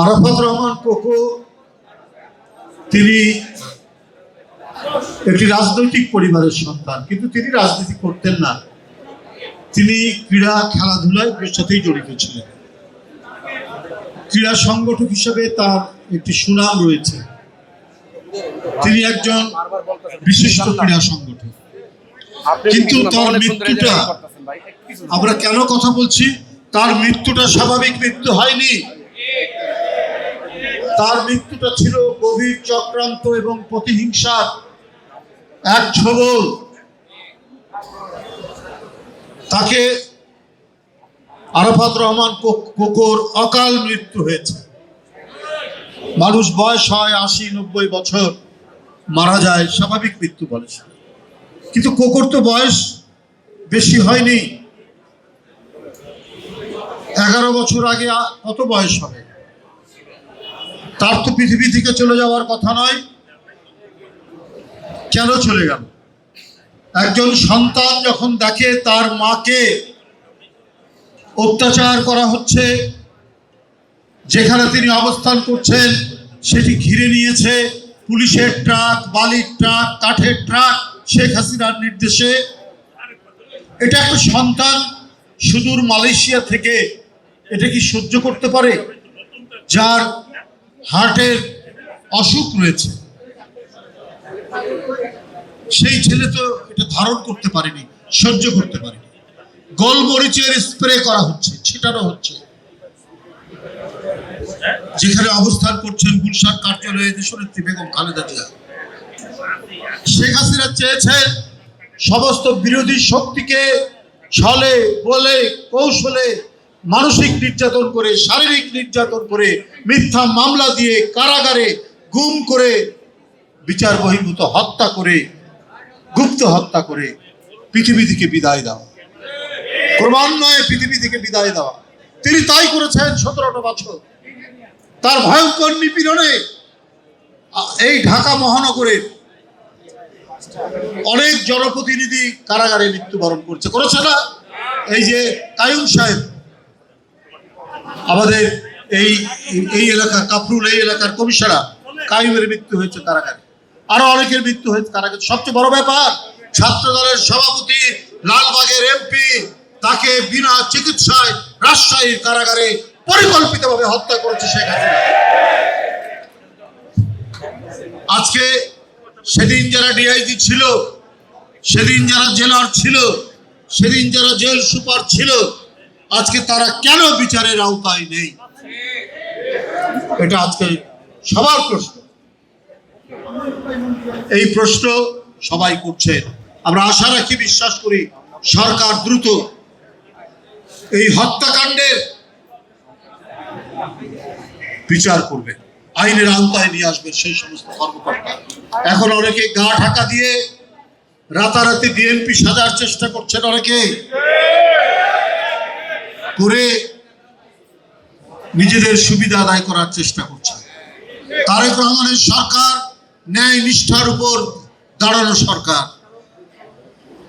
Arafat Rahman cocoa তিনি একটি রাজনৈতিক পরিবারের সন্তান, কিন্তু তিনি রাজনীতি করতেন না। তিনি ক্রীড়া খেলাধুলায় সাথেই জড়িত ছিলেন। ক্রীড়া সংগঠক হিসেবে তার একটি সুনাম রয়েছে। তিনি একজন বিশিষ্ট ক্রীড়া সংগঠক, কিন্তু তার মৃত্যুটা, আমরা কেন কথা বলছি, তার মৃত্যুটা স্বাভাবিক মৃত্যু হয়নি। তার মৃত্যুটা ছিল গভীর চক্রান্ত এবং প্রতিহিংসার এক ছবল। তাকে আরাফাত রহমান কোকোর অকাল মৃত্যু হয়েছে। মানুষ বয়স হয় ৮০-৯০ বছর, মারা যায়, স্বাভাবিক মৃত্যু বলে, কিন্তু কোকোর তো বয়স বেশি হয়নি। ১১ বছর আগে কত বয়স হবে? তার তো পৃথিবী থেকে চলে যাওয়ার কথা নয়, কেন চলে গেল? একজন সন্তান যখন দেখে তার মাকে অত্যাচার করা হচ্ছে, যেখানে তিনি অবস্থান করছেন সেটি ঘিরে নিয়েছে পুলিশের ট্রাক, বালির ট্রাক, কাঠের ট্রাক, শেখ হাসিনার নির্দেশে, এটা একটা সন্তান সুদূর মালয়েশিয়া থেকে এটা কি সহ্য করতে পারে? যার হার্টের অসুখ রয়েছে, সেই ছেলে তো এটা ধারণ করতে পারেনি, সহ্য করতে পারেনি। গোলমরিচের স্প্রে করা হচ্ছে, ছিটানো হচ্ছে। যেখানে অবস্থান করছেন গুলশান কার্যালয়ে দেশনেত্রী বেগম খালেদা জিয়া, শেখ হাসিনা চেয়েছেন সমস্ত বিরোধী শক্তিকে ছলে বলে কৌশলে মানসিক নির্যাতন করে, শারীরিক নির্যাতন করে, মিথ্যা মামলা দিয়ে কারাগারে গুম করে, বিচার বহির্ভূত হত্যা করে, গুপ্ত হত্যা করে পৃথিবী থেকে বিদায় দেওয়া, ক্রমান্বয়ে পৃথিবী থেকে বিদায় দেওয়া। তিনি তাই করেছেন ১৭টা বছর। তার ভয়ঙ্কর নিপীড়নে এই ঢাকা মহানগরের অনেক জনপ্রতিনিধি কারাগারে মৃত্যুবরণ করেছে না? এই যে কায়ুম সাহেব, আমাদের এই এলাকা কাফরুল, এই এলাকার কমিশনার কায়ুমের মৃত্যু হয়েছে কারাগারে, আরো অনেকের মৃত্যু হয়েছে কারাগারে। সবচেয়ে বড় ব্যাপার, ছাত্র দলের সভাপতি, লালবাগের এমপি, তাকে বিনা চিকিৎসায় রাজশাহীর কারাগারে পরিকল্পিতভাবে হত্যা করেছে শেখ হাসিনা। আজকে সেদিন যারা ডিআইজি ছিল, সেদিন যারা জেলার ছিল, সেদিন যারা জেল সুপার ছিল, আজকে তারা কেন বিচারের আওতায় নেই? এটা আজকে সবার প্রশ্ন। এই প্রশ্ন সবাই করছে। আমরা আশা রাখি, বিশ্বাস করি সরকার দ্রুত এই হত্যাকাণ্ডের বিচার করবে, আইনের আওতায় নিয়ে আসবে সেই সমস্ত কর্মকর্তা। এখন অনেকে গা ঢাকা দিয়ে রাতারাতি বিএনপি সাজার চেষ্টা করছেন, অনেকে করে নিজেদের সুবিধা আদায় করার চেষ্টা করছে। তারেক রহমানের সরকার ন্যায় নিষ্ঠার উপর দাঁড়ানো সরকার।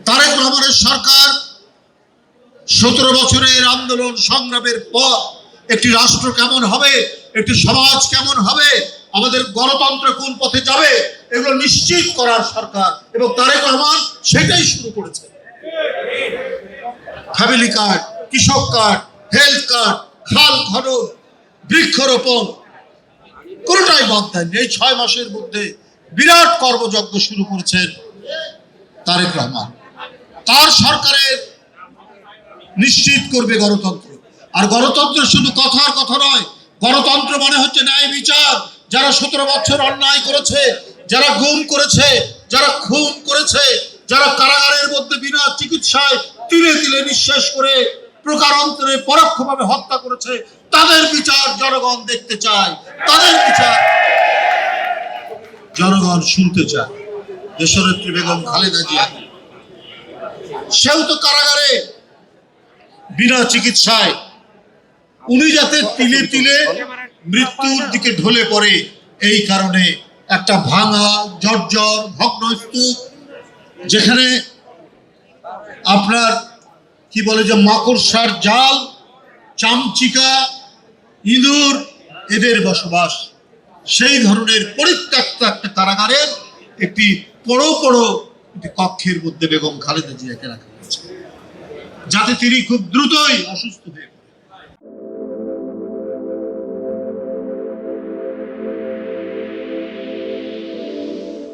তারেক রহমানের সরকার ১৭ বছরের আন্দোলন সংগ্রামের পর একটি রাষ্ট্র কেমন হবে, একটি সমাজ কেমন হবে, আমাদের গণতন্ত্র কোন পথে যাবে, এগুলো নিশ্চিত করার সরকার, এবং তারেক রহমান সেটাই শুরু করেছে। ফ্যামিলি কার্ড, কৃষক কার্ড, হেলথ কার্ড, খাল খনন, বৃক্ষরোপণ, কোনটাই বাদ দেননি। এই ৬ মাসের মধ্যে বিরাট কর্মযজ্ঞ শুরু করেছেন তারেক রহমান। তার সরকারের নিশ্চিত করবে গণতন্ত্র। আর গণতন্ত্র শুধু কথার কথা নয়, গণতন্ত্র মানে হচ্ছে ন্যায় বিচার। যারা ১৭ বছর অন্যায় করেছে, যারা গুম করেছে, যারা খুন করেছে, যারা কারাগারের মধ্যে বিনা চিকিৎসায় তিলে তিলে নিঃশ্বাস করে প্রকারান্তরে পরোক্ষভাবে হত্যা করেছে, তাদের বিচার জনগণ দেখতে চায়, তাদের বিচার জনগণ শুনতে চায়। দেশনেত্রী বেগম খালেদা জিয়া, সেও তো কারাগারে বিনা চিকিৎসায়, উনি যাতে তিলে তিলে মৃত্যুর দিকে ঢলে পড়ে, এই কারণে একটা ভাঙা জর্জর ভগ্ন স্তূপ, যেখানে আপনার কি বলে যে মাকড়সার জাল, চামচিকা, ইঁদুর, এদের বসবাস। সেই ধরনের পরিত্যক্ত একটা কারাগারের একটি বড় একটি কক্ষের মধ্যে বেগম খালেদা জিয়াকে রাখা হয়েছে, যাতে তিনি খুব দ্রুতই অসুস্থ হয়ে